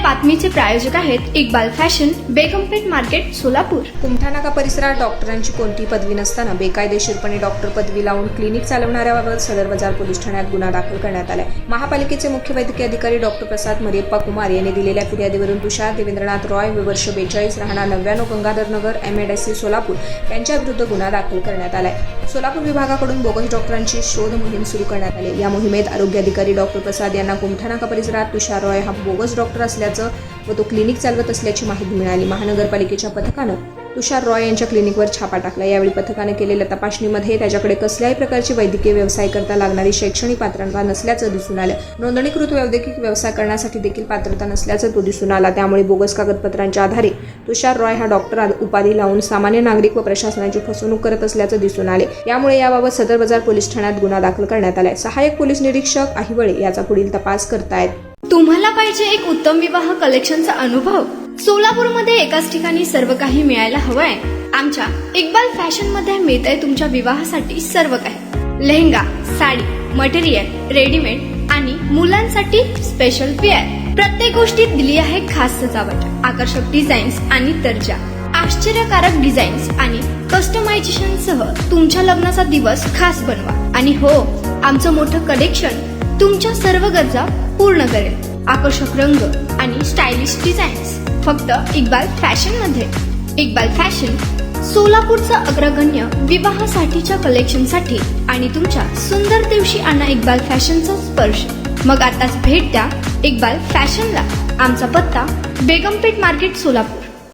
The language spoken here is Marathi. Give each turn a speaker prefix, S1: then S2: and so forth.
S1: बातमीचे प्रायोजक आहेत इक्बाल फॅशन, बेगमपेठ मार्केट, सोलापूर।
S2: कुमठानाका परिसरात डॉक्टरांची कोणती पदवी नसताना बेकायदेशीरपणे डॉक्टर पदवी लावून क्लिनिक चालवणाऱ्याबाबत सदर बाजार पोलीस ठाण्यात गुन्हा दाखल करण्यात आलाय। महापालिकेचे मुख्य वैद्यकीय अधिकारी डॉक्टर प्रसाद मरियप्पा कुमार यांनी दिलेल्या फिर्यादीवरून तुषार देवेंद्रनाथ रॉय, वर्ष 42, राहणार 99 गंगाधर नगर, MADC सोलापूर यांच्या विरुद्ध गुन्हा दाखल करण्यात आलाय। सोलापूर विभागाकडून बोगस डॉक्टरांची शोध मोहीम सुरू करण्यात आली। या मोहिमेत आरोग्य अधिकारी डॉक्टर प्रसाद यांना कुमठानाका परिसरात तुषार रॉय हा बोगस डॉक्टर असल्याचं व तो क्लिनिक चालवत असल्याची माहिती मिळाली। महानगरपालिकेच्या पथकानं तुषार रॉय यांच्या क्लिनिकवर छापा टाकला। यावेळी पथकाने केलेल्या तपासणीमध्ये त्याच्याकडे कसल्याही प्रकारची वैद्यकीय व्यवसाय करता लागणारी शैक्षणिक पात्रता नसल्याचं दिसून आलं। नोंदणीकृत वैद्यकीय व्यवसाय करण्यासाठी देखील पात्रता नसल्याचं तो दिसून आला। त्यामुळे बोगस कागदपत्रांच्या आधारे तुषार रॉय हा डॉक्टर उपाधी लावून सामान्य नागरिक व प्रशासनाची फसवणूक करत असल्याचं दिसून आले। यामुळे याबाबत सदर बाजार पोलीस ठाण्यात गुन्हा दाखल करण्यात आलाय। सहाय्यक पोलीस निरीक्षक अहिवळे याचा पुढील तपास करतायत।
S1: तुम्हाला पाहिजे एक उत्तम विवाह कलेक्शनचा अनुभव? सोलापूरमध्ये एकाच ठिकाणी सर्व काही मिळायला हवंय? आमच्या इक्बाल फॅशन मध्ये मिळतंय तुमच्या विवाहासाठी सर्व काही। लेहंगा, साडी, मटेरियल, रेडीमेड आणि मुलांसाठी स्पेशल वेअर। प्रत्येक गोष्टीत दिली आहे खास सजावट, आकर्षक डिझाईन्स आणि दर्जा, आश्चर्यकारक डिझाईन्स आणि कस्टमायझेशन सह तुमच्या लग्नाचा दिवस खास बनवा। आणि हो, आमचं मोठं कलेक्शन तुमच्या सर्व गरजा पूर्ण करेल। आकर्षक रंग आणि स्टायलिश डिझाईन्स फक्त इक्बाल फॅशन मध्ये। इक्बाल फॅशन सोलापूरचा अग्रगण्य विवाहासाठीच्या कलेक्शनसाठी आणि तुमच्या सुंदर दिवशी आणा इक्बाल फॅशनचा स्पर्श। मग आताच भेट द्या इक्बाल फॅशनला। आमचा पत्ता बेगमपेठ मार्केट, सोलापूर।